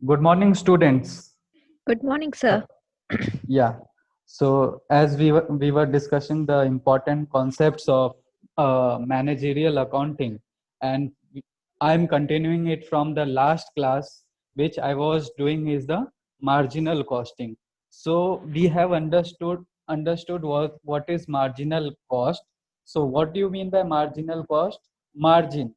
Good morning, students. Good morning, Uh, sir. yeah. So as we were discussing the important concepts of managerial accounting, and I'm continuing it from the last class, which I was doing is the marginal costing. So we have understood what is marginal cost. So what do you mean by marginal cost? Margin.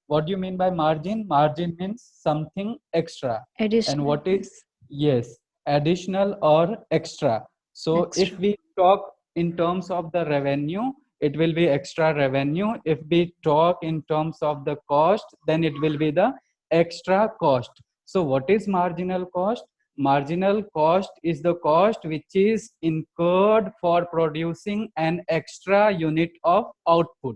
What do you mean by margin? Margin means something extra. And Additional, what is, yes, yes, additional or extra. So if extra. we talk in terms of the revenue, it will be extra revenue. If we talk in terms of the cost, then it will be the extra cost. So what is marginal cost? Marginal cost is the cost which is incurred for producing an extra unit of output.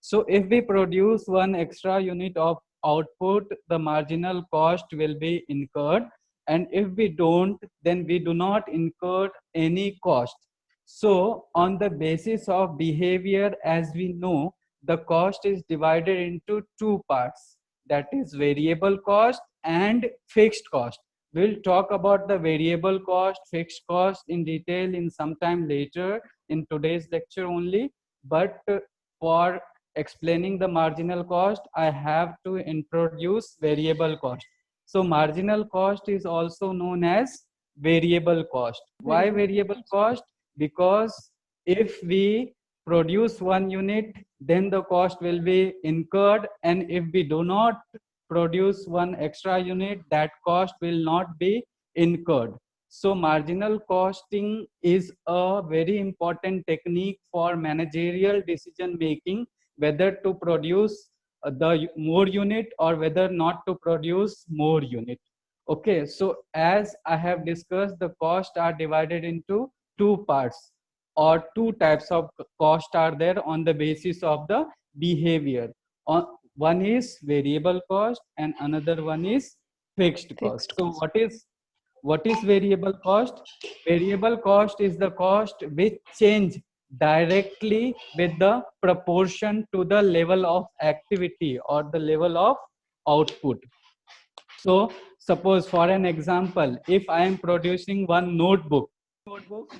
So if we produce one extra unit of output, the marginal cost will be incurred. And if we don't, then we do not incur any cost. So on the basis of behavior, as we know, the cost is divided into two parts. That is variable cost and fixed cost. We'll talk about the variable cost, fixed cost in detail in some time later in today's lecture only. But for explaining the marginal cost, I have to introduce variable cost. So marginal cost is also known as variable cost. Why Variable variable cost. cost? Because if we produce one unit, then the cost will be incurred, and if we do not produce one extra unit, that cost will not be incurred. So marginal costing is a very important technique for managerial decision making, whether to produce the more unit or whether not to produce more unit. Okay, so as I have discussed, the costs are divided into two parts, or two types of cost are there on the basis of the behavior. One is variable cost and another one is fixed cost. Fixed So cost. what is variable cost? Variable cost is the cost which change directly with the proportion to the level of activity or the level of output. So suppose for an example, if I am producing one notebook,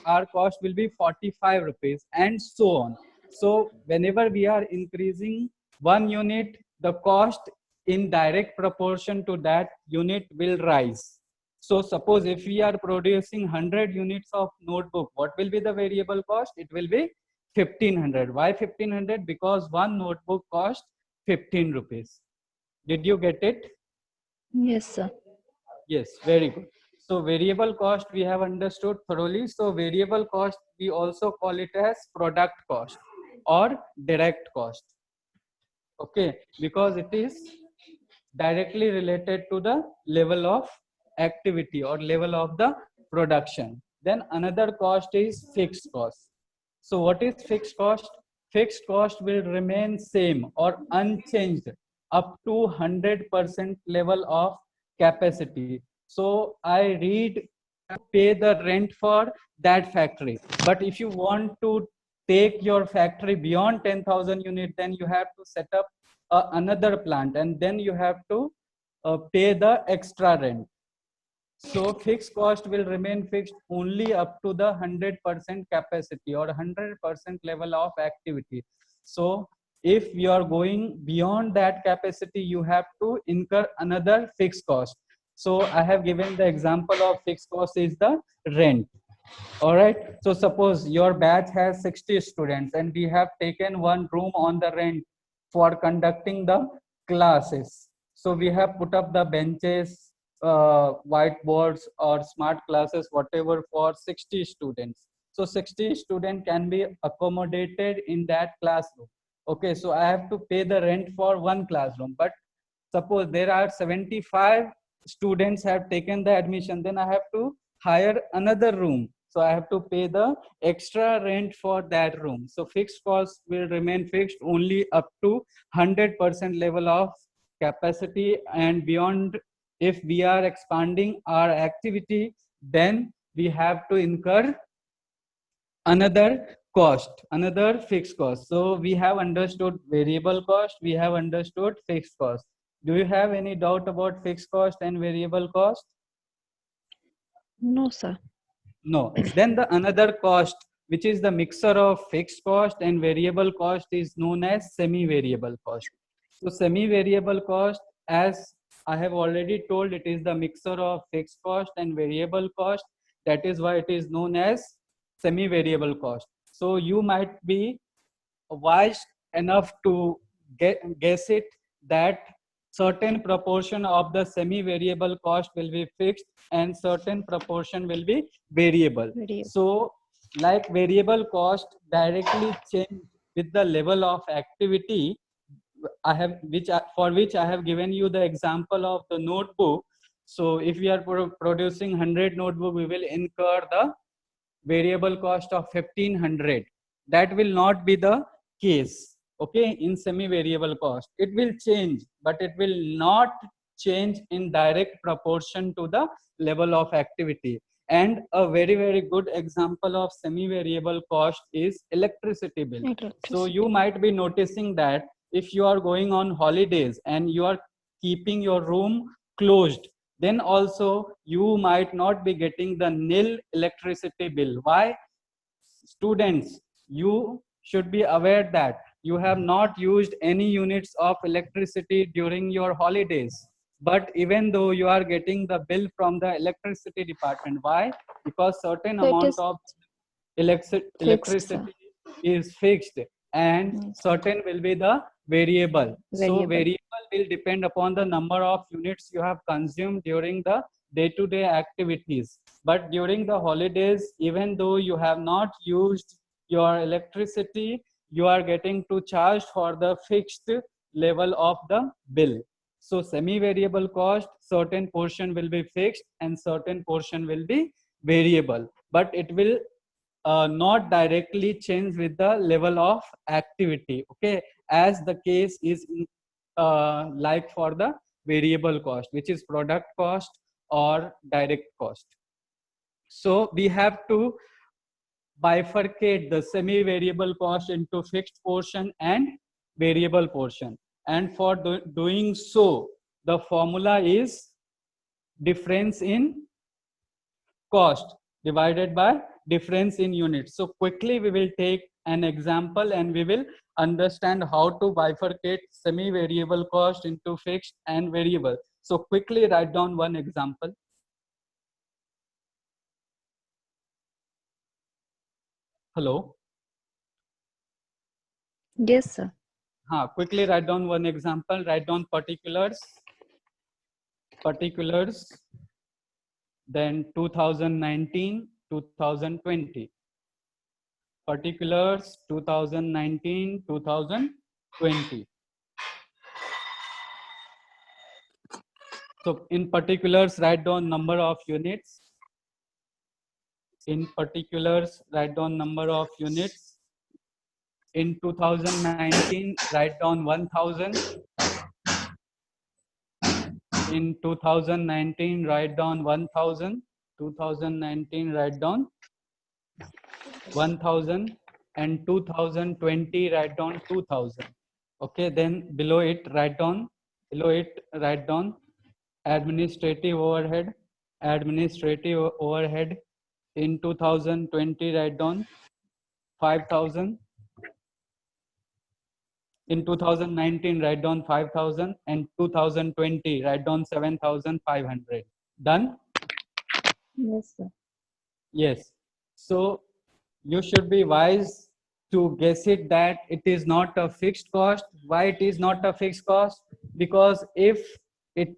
our cost will be 45 rupees and so on. So whenever we are increasing one unit, the cost in direct proportion to that unit will rise. So suppose if we are producing 100 units of notebook, what will be the variable cost? It will be 1500. Why 1500? Because one notebook cost 15 rupees. Did you get it? Yes, sir. Yes, very good. So variable cost we have understood thoroughly. So variable cost we also call it as product cost or direct cost. Okay, because it is directly related to the level of activity or level of the production. Then another cost is fixed cost. So what is fixed cost? Fixed cost will remain same or unchanged up to 100% level of capacity. So I read pay the rent for that factory. But if you want to take your factory beyond 10,000 unit, then you have to set up another plant, and then you have to pay the extra rent. So fixed cost will remain fixed only up to the 100% capacity or 100% level of activity. So if you are going beyond that capacity, you have to incur another fixed cost. So I have given the example of fixed cost is the rent. All right. So suppose your batch has 60 students and we have taken one room on the rent for conducting the classes. So we have put up the benches, whiteboards or smart classes, whatever for 60 students. So 60 student can be accommodated in that classroom. Okay. So I have to pay the rent for one classroom, but suppose there are 75 students have taken the admission, then I have to hire another room, so I have to pay the extra rent for that room. So fixed cost will remain fixed only up to 100% level of capacity, and beyond, if we are expanding our activity, then we have to incur another cost, another fixed cost. So we have understood variable cost, we have understood fixed cost. Do you have any doubt about fixed cost and variable cost? No, sir. No. Then the another cost, which is the mixture of fixed cost and variable cost, is known as semi-variable cost. So semi-variable cost, as I have already told, it is the mixture of fixed cost and variable cost. That is why it is known as semi-variable cost. So you might be wise enough to guess it that certain proportion of the semi-variable cost will be fixed and certain proportion will be variable. Variable. So like variable cost directly change with the level of activity, for which I have given you the example of the notebook. So if we are producing 100 notebook, we will incur the variable cost of 1500. That will not be the case, okay? In semi variable cost it will change, but it will not change in direct proportion to the level of activity. And a very good example of semi variable cost is electricity bill. So you might be noticing that if you are going on holidays and you are keeping your room closed, then also you might not be getting the nil electricity bill. Why? Students, you should be aware that you have not used any units of electricity during your holidays, but even though you are getting the bill from the electricity department. Why? Because certain So it amount is of fixed, sir. electricity is fixed and Yes. certain will be the variable. So Variable. variable will depend upon the number of units you have consumed during the day-to-day activities. But during the holidays, even though you have not used your electricity, you are getting to charge for the fixed level of the bill. So semi-variable cost, certain portion will be fixed and certain portion will be variable, but it will not directly change with the level of activity, okay, as the case is like for the variable cost, which is product cost or direct cost. So we have to bifurcate the semi variable cost into fixed portion and variable portion, and for doing so the formula is difference in cost divided by difference in units. So quickly we will take an example and we will understand how to bifurcate semi-variable cost into fixed and variable. So quickly write down one example. Hello? Yes, sir. Quickly write down one example. Write down particulars, then 2019, 2020. Particulars 2019, 2020. So in particulars, write down number of units. In particulars, write down number of units. In 2019, write down 1000. In 2019, write down 1000. 2019, write down 1000. And 2020, write down 2000. Okay, then below it, write down administrative overhead. In 2020, write down 5000. In 2019, write down 5000, and 2020, write down 7500. Done? Yes, sir. Yes. So you should be wise to guess it that it is not a fixed cost. Why it is not a fixed cost? Because if it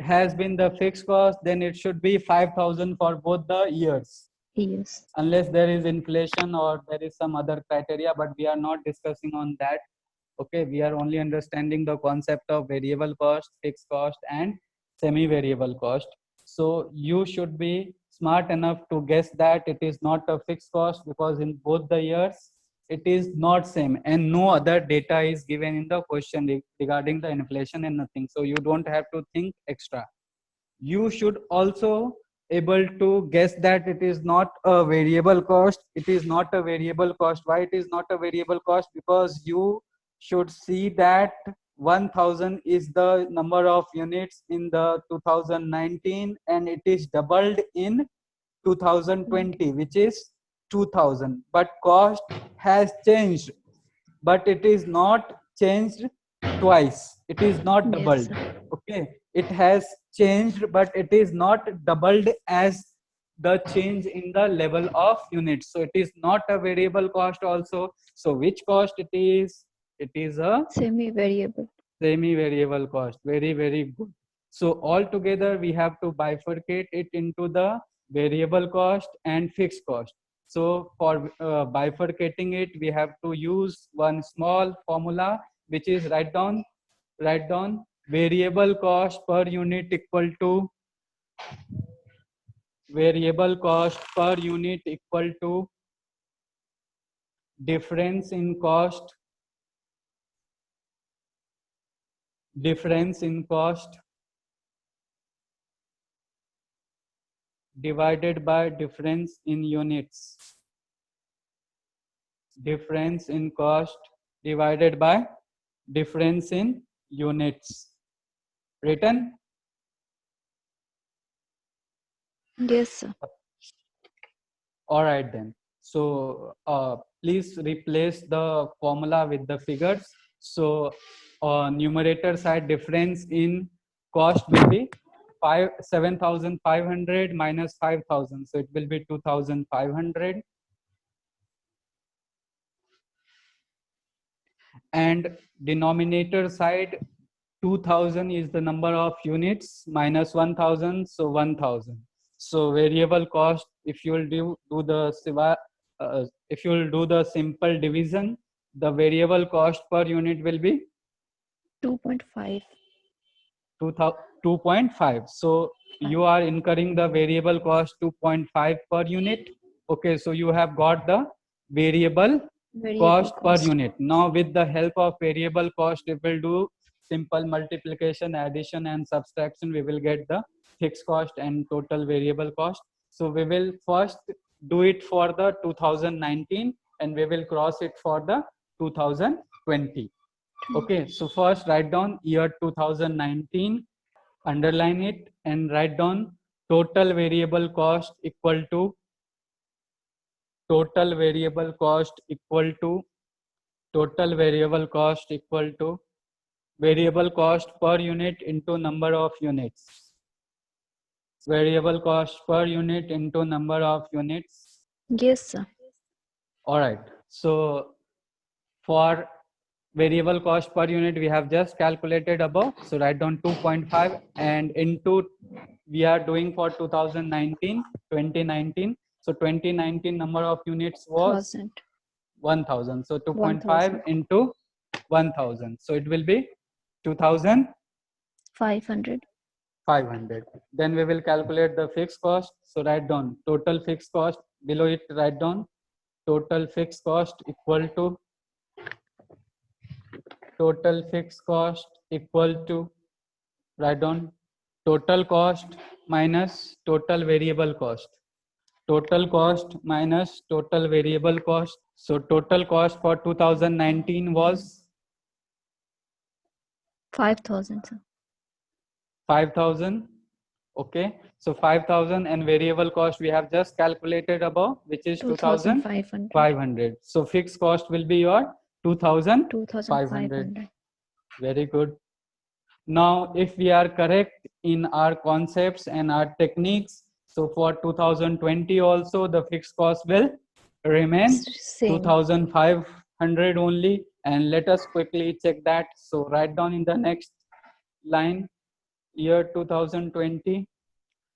has been the fixed cost, then it should be 5000 for both the years, Yes. unless there is inflation or there is some other criteria, but we are not discussing on that. Okay, we are only understanding the concept of variable cost, fixed cost, and semi variable cost. So you should be smart enough to guess that it is not a fixed cost, because in both the years it is not same and no other data is given in the question regarding the inflation and nothing, so you don't have to think extra. You should also able to guess that it is not a variable cost. It is not a variable cost. Why it is not a variable cost? Because you should see that 1000 is the number of units in the 2019 and it is doubled in 2020, which is 2000, but cost has changed, but it is not changed twice. It is not Yes, doubled. sir. Okay, it has changed, but it is not doubled as the change in the level of units. So it is not a variable cost also. So which cost it is? It is a Semi-variable. semi-variable cost. Very, very good. So altogether we have to bifurcate it into the variable cost and fixed cost. So for bifurcating it, we have to use one small formula, which is write down variable cost per unit equal to variable cost per unit equal to difference in cost divided by difference in units. Difference in cost divided by difference in units. Written? Yes, sir. All right then. So please replace the formula with the figures. So numerator side difference in cost will be 7,500 minus 5,000. So it will be 2,500. And denominator side 2000 is the number of units minus 1000, so 1000. So variable cost, if you will do the if you will do the simple division, the variable cost per unit will be 2.5. 2.5. So you are incurring the variable cost 2.5 per unit. Okay, so you have got the variable cost per unit. Now with the help of variable cost, we will do simple multiplication, addition and subtraction. We will get the fixed cost and total variable cost. So we will first do it for the 2019 and we will cross it for the 2020. Okay, so first write down year 2019, underline it and write down total variable cost equal to total variable cost equal to total variable cost equal to variable cost per unit into number of units. Variable cost per unit into number of units. Yes, sir. All right. So for variable cost per unit, we have just calculated above. So write down 2.5 and into we are doing for 2019. So 2019 number of units was 1000. So 2.5 into 1000. So it will be 2500. 500. Then we will calculate the fixed cost. So write down total fixed cost. Below it, write down total fixed cost equal to total fixed cost equal to write down total cost minus total variable cost. Total cost minus total variable cost. So total cost for 2019 was 5,000, sir. 5,000. Okay, so 5,000 and variable cost we have just calculated above, which is 2,500. So fixed cost will be your 2,500. Very good. Now, if we are correct in our concepts and our techniques, so for 2020 also the fixed cost will remain Same. 2,500 only. And let us quickly check that. So write down in the next line year 2020.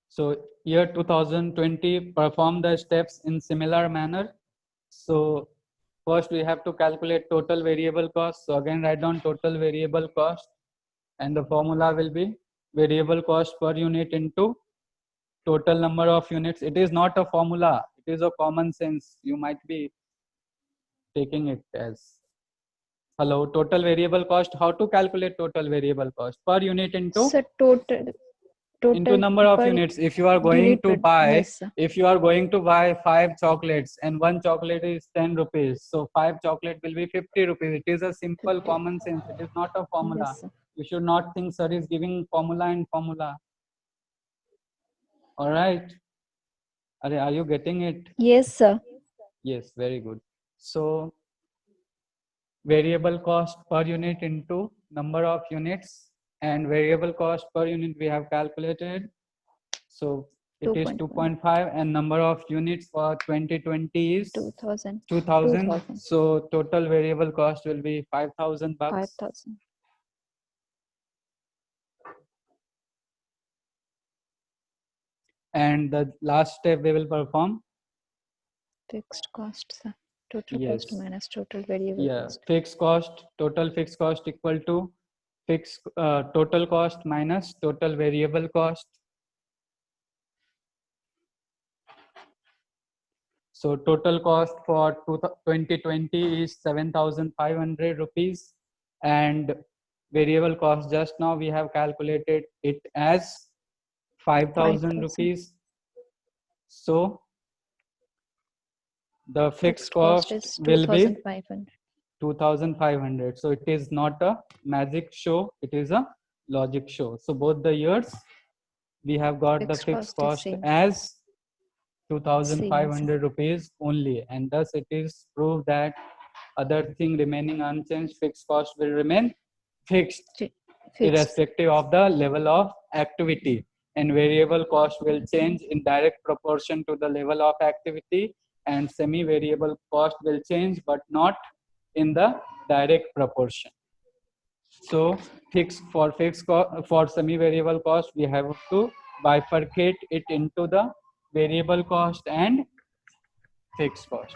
So year 2020 perform the steps in similar manner. So first we have to calculate total variable cost. So again write down total variable cost and the formula will be variable cost per unit into total number of units. It is not a formula, it is a common sense. You might be taking it as hello. Total variable cost, how to calculate total variable cost per unit into Sir, total into number of per units. If you are going unit to per- buy yes, sir. if you are going to buy 5 chocolates and one chocolate is 10 rupees, so 5 chocolate will be 50 rupees. It is a simple common sense, it is not a formula. Yes, sir. You should not think sir is giving formula and formula. All right. Are you getting it? Yes, sir. Yes, very good. So variable cost per unit into number of units, and variable cost per unit we have calculated. So it is 2.1. 2.5, and number of units for 2020 is 2000. 2000. So total variable cost will be 5,000 bucks. 5,000. And the last step we will perform. Fixed cost, sir. Total Yes. cost minus total variable Yeah, cost. fixed cost, total fixed cost equal to total cost minus total variable cost. So total cost for 2020 is 7,500 rupees, and variable cost just now we have calculated it as 5,000 rupees. So the fixed cost is will be 2,500. 2,500. So it is not a magic show, it is a logic show. So both the years we have got the fixed cost Same. as 2,500 rupees only, and thus it is proved that other thing remaining unchanged, fixed cost will remain fixed irrespective of the level of activity, and variable cost will change in direct proportion to the level of activity, and semi variable cost will change but not in the direct proportion. So for semi variable cost we have to bifurcate it into the variable cost and fixed cost.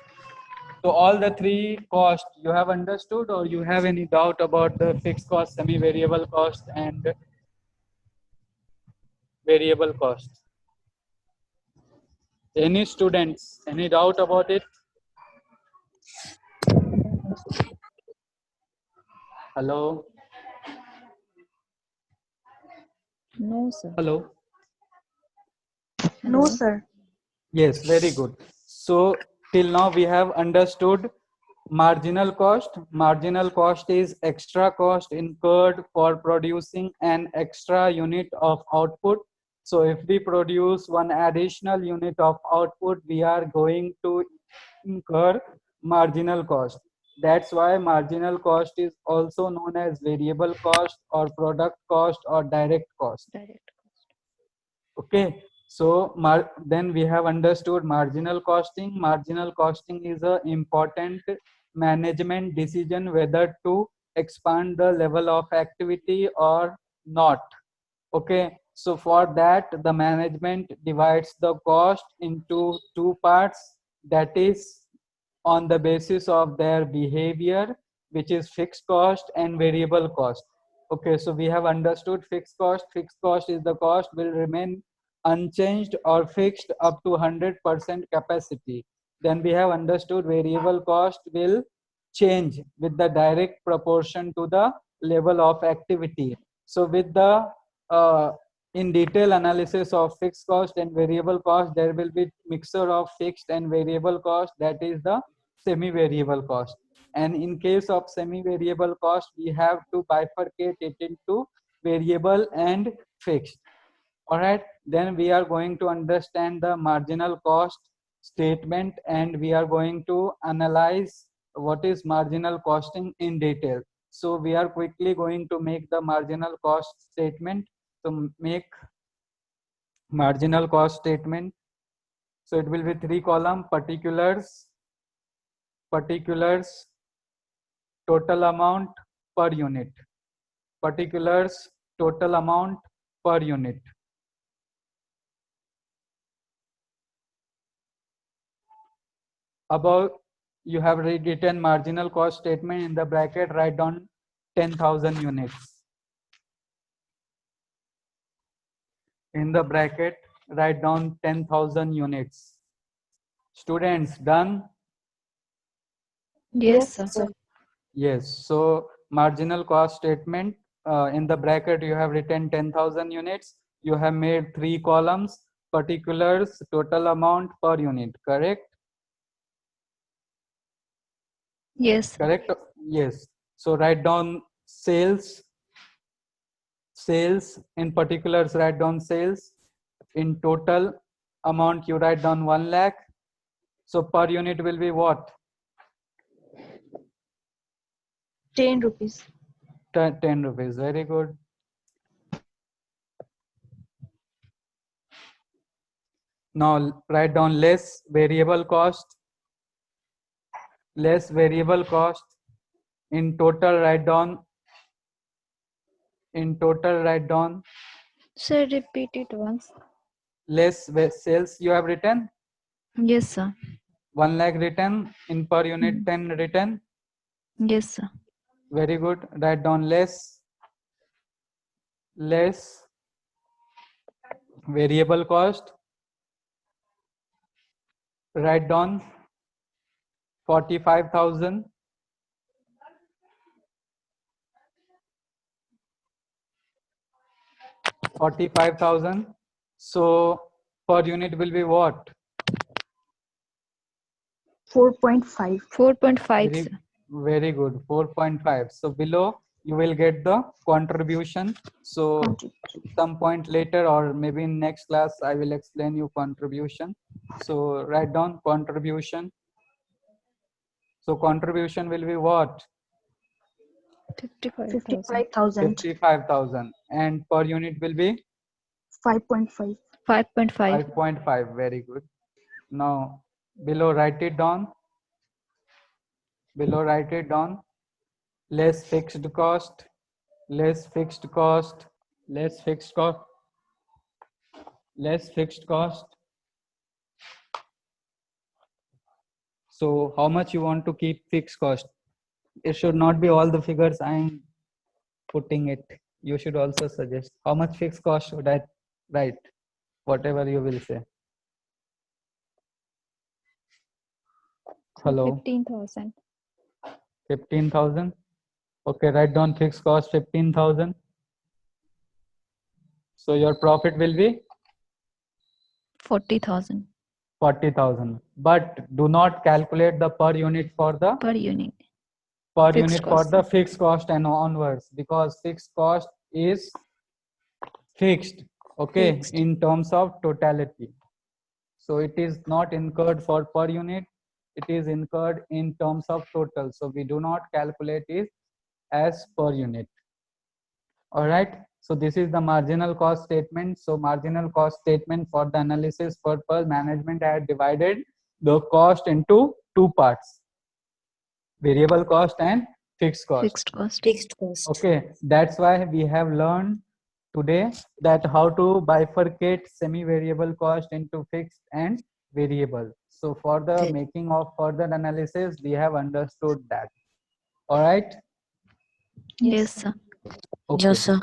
So all the three costs you have understood, or you have any doubt about the fixed cost, semi variable cost and variable cost? Any students, any doubt about it? Hello? No, sir. Hello? No, sir. Yes, very good. So till now we have understood marginal cost. Marginal cost is extra cost incurred for producing an extra unit of output. So if we produce one additional unit of output, we are going to incur marginal cost. That's why marginal cost is also known as variable cost or product cost or direct cost. Okay, so then we have understood marginal costing. Marginal costing is an important management decision whether to expand the level of activity or not. Okay, so for that the management divides the cost into two parts, that is on the basis of their behavior, which is fixed cost and variable cost. Okay, so we have understood fixed cost. Fixed cost is the cost will remain unchanged or fixed up to 100% capacity. Then we have understood variable cost will change with the direct proportion to the level of activity. So with the in detail analysis of fixed cost and variable cost, there will be mixture of fixed and variable cost, that is the semi variable cost. And in case of semi variable cost, we have to bifurcate it into variable and fixed. All right, then we are going to understand the marginal cost statement, and we are going to analyze what is marginal costing in detail. So we are quickly going to make the marginal cost statement. So make marginal cost statement. So it will be 3 column: particulars, total amount per unit, particulars, total amount per unit. Above you have written marginal cost statement, in the bracket write down 10,000 units. In the bracket write down 10,000 units. Students, done? Yes, sir. Yes. So marginal cost statement, in the bracket you have written 10,000 units. You have made 3 columns: particulars, total amount per unit. Correct? Yes. Correct? Yes. So write down sales. Sales in particulars, write down sales. In total, amount you write down 1 lakh. So per unit will be what? 10 rupees. 10 rupees. Very good. Now write down less variable cost. Less variable cost. In total write down. In total write down. Sir, repeat it once. Less sales you have written. Yes, sir. 1 lakh written. In per unit 10 written. Yes, sir. Very good. Write down less variable cost. Write down 45,000. 45,000. So per unit will be what? 4.5. 4.5, Very, sir. very good. 4.5. So below you will get the contribution. So some point later or maybe in next class I will explain you contribution. So write down contribution. So contribution will be what? 55,000. 55,000. 55,000. And per unit will be 5.5. 5.5. 5.5. Very good. Now below write it down. Below write it down. Less fixed cost. Less fixed cost. Less fixed cost. Less fixed cost. So how much you want to keep fixed cost? It should not be all the figures I'm putting it. You should also suggest how much fixed cost should I write? Whatever you will say. Hello. 15,000. 15,000. Okay, write down fixed cost 15,000. So your profit will be 40,000 40,000. But do not calculate the per unit for the per unit. per Fixed unit cost. for the fixed cost and onwards, because fixed cost is fixed, okay, Fixed. in terms of totality. So it is not incurred for per unit, it is incurred in terms of total. So we do not calculate it as per unit. All right. So this is the marginal cost statement. So marginal cost statement for the analysis purpose, management had divided the cost into two parts: variable cost and fixed cost. Fixed cost. Fixed cost. Okay, that's why we have learned today that how to bifurcate semi-variable cost into fixed and variable. So for the Okay. making of further analysis, we have understood that. All right. Yes, sir. Okay. Yes, sir.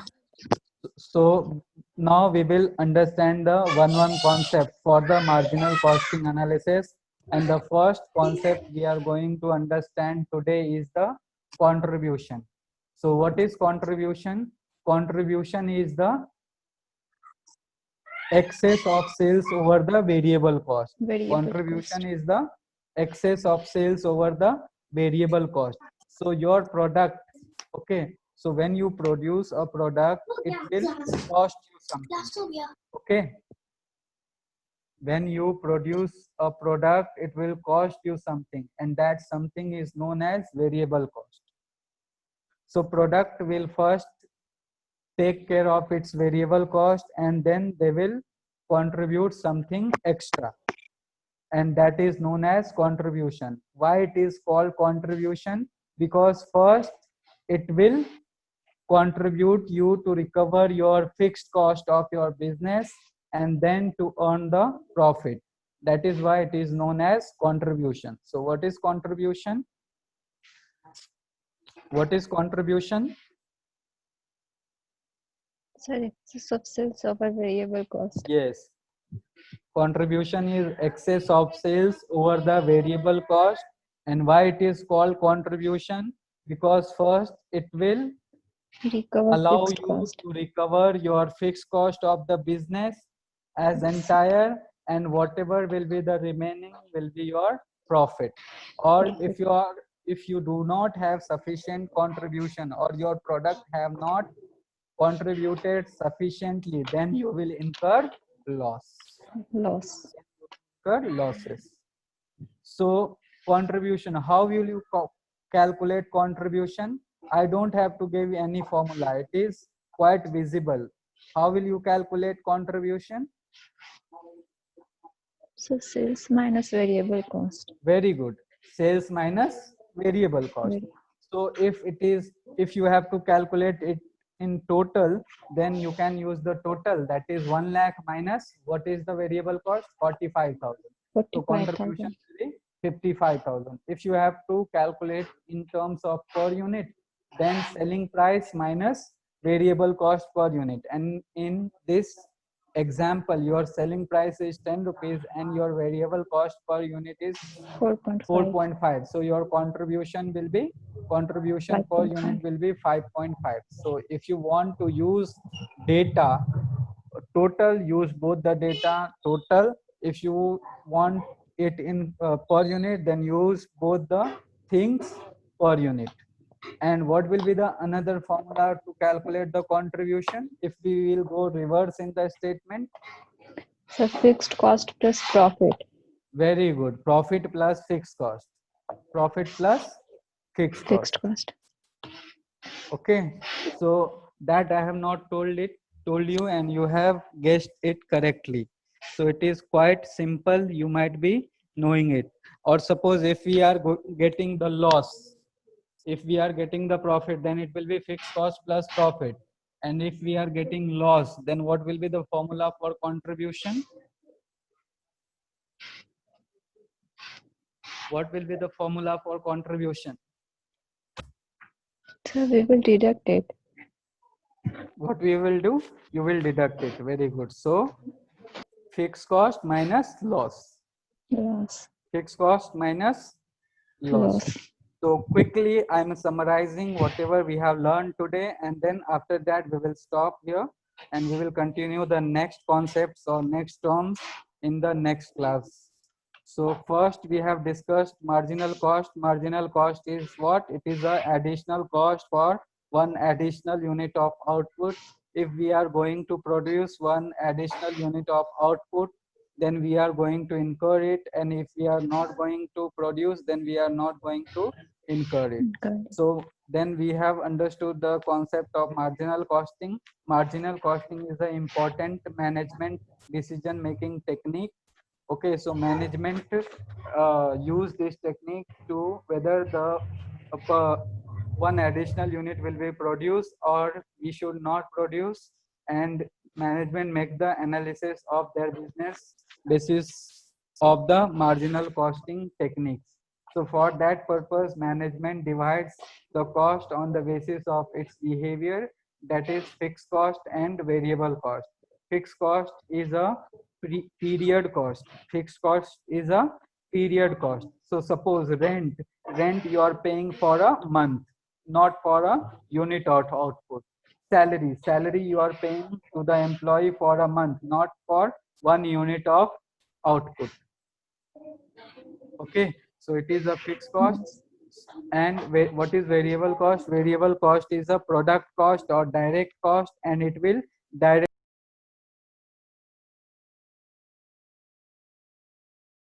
So now we will understand the one concept for the marginal costing analysis. And the first concept we are going to understand today is the contribution. So what is contribution? Contribution is the excess of sales over the variable cost. Variable Contribution cost. is the excess of sales over the variable cost. So your product, okay, so when you produce a product, it will cost you something. Okay, when you produce a product, it will cost you something, and that something is known as variable cost. So product will first take care of its variable cost, and then they will contribute something extra, and that is known as contribution. Why it is called contribution? Because first it will contribute you to recover your fixed cost of your business and then to earn the profit. That is why it is known as contribution. So what is contribution? What is contribution? Sir, excess of sales over variable cost. Yes. Contribution is excess of sales over the variable cost. And why it is called contribution? Because first it will Recover allow fixed you cost. to recover your fixed cost of the business as entire, and whatever will be the remaining will be your profit. Or if you do not have sufficient contribution, or your product have not contributed sufficiently, then you will incur loss. Loss. incur losses. So contribution, how will you calculate contribution? I don't have to give any formula. It is quite visible. How will you calculate contribution? So sales minus variable cost. Very good. Sales minus variable cost. Vari- So if you have to calculate it in total, then you can use the total, that is 1 lakh minus what is the variable cost? 45,000. So 45,000. contribution will be 55,000. If you have to calculate in terms of per unit, then selling price minus variable cost per unit. And in this example, your selling price is 10 rupees and your variable cost per unit is 4.5. 4.5. So your contribution will be, contribution per 5.5. unit will be 5.5. So if you want to use data total, use both the data total. If you want it in per unit, then use both the things per unit. And what will be the another formula to calculate the contribution? If we will go reverse in the statement, So fixed cost plus profit. very good. Profit plus fixed cost. Profit plus fixed cost. Fixed cost. Okay, so that I have not told you, and you have guessed it correctly. So it is quite simple. You might be knowing it. Or suppose if we are getting the loss, if we are getting the profit, then it will be fixed cost plus profit. And if we are getting loss, then what will be the formula for contribution? What will be the formula for contribution? So we will deduct it. What we will do? You will deduct it. Very good. So fixed cost minus loss. Loss. Fixed cost minus loss. Loss. So quickly, I'm summarizing whatever we have learned today, and then after that we will stop here and we will continue the next concepts or next terms in the next class. So first we have discussed marginal cost. Marginal cost is what? It is the additional cost for one additional unit of output. If we are going to produce one additional unit of output, then we are going to incur it, and if we are not going to produce, then we are not going to incur it. Okay. So then we have understood the concept of marginal costing. Marginal costing is an important management decision making technique. Okay, so management use this technique to whether the one additional unit will be produced or we should not produce, and management make the analysis of their business basis of the marginal costing techniques. So for that purpose, management divides the cost on the basis of its behavior, that is fixed cost and variable cost. Fixed cost is a period cost. Fixed cost is a period cost. So suppose rent you are paying for a month, not for a unit of output. Salary you are paying to the employee for a month, not for one unit of output. Okay, so it is a fixed cost. And what is variable cost? Variable cost is a product cost or direct cost, and it will direct